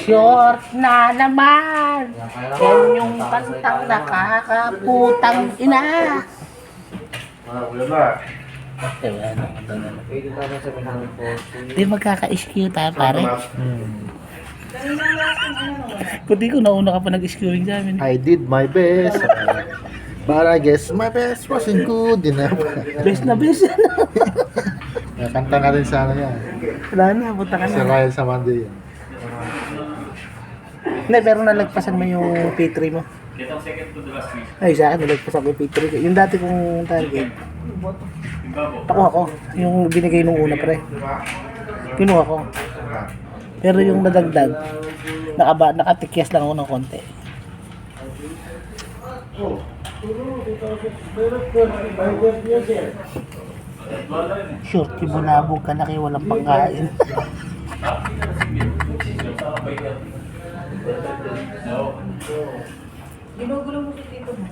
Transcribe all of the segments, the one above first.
Short na naman. Yan yung kantang nakakaputang ina. Di magkaka-SQ tayo pare. Kundi ko nauna ka pa nag-SQing sa amin. I did my best. But I guess my best wasn't good enough. Best na best. Kanta natin sa ano yan. Wala na, punta ka Si na. Ryan Samandi yan. Hindi, pero nalagpasan mo yung P3 mo. Ay, sa akin, nalagpasan ko yung P3 ko. Yung dati kong target. Pakuha ko. Yung binigay nung una pre. Kinuha ko. Pero yung nadagdag, nakatikyas lang ako ng konti. Short, ibunabog ka na kayo, walang pangkain. Ginugulo mo si tito mo.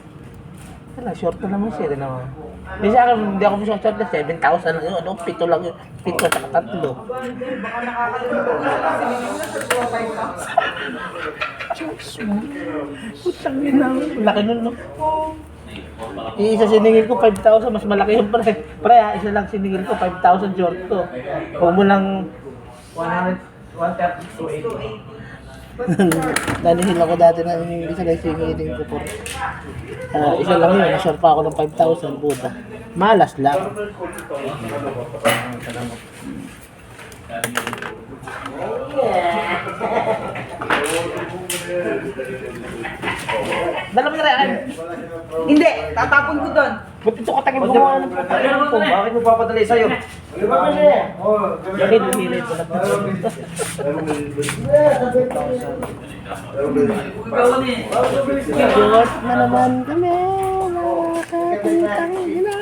Wala, short na naman siya. Hindi sa akin, hindi ako short na 7,000 lang yun. Ano, 7 lang yun. 7 at 3. Baka nakakalimutan ko lang kasi hindi mo na sa 5,000. Diyos mo. Putang ina. Laki nun, no? Isa siningil ko 5,000, mas malaki yung pre. Pre, isa lang siningil ko 5,000 short to. Huwag mo lang 130 to 80. Nanihil ako dati na isa lang siningilin ko po. Isa lang yun, na-short pa ako ng 5,000, puta. Malas lang. Dala mo na rin. Hindi, tatapon ko doon. Ba't ito katagin gumawa ng Bakit mo papadali sa'yo? Bakit umilit ko na po? Short na naman kami. Nakakatintang ina.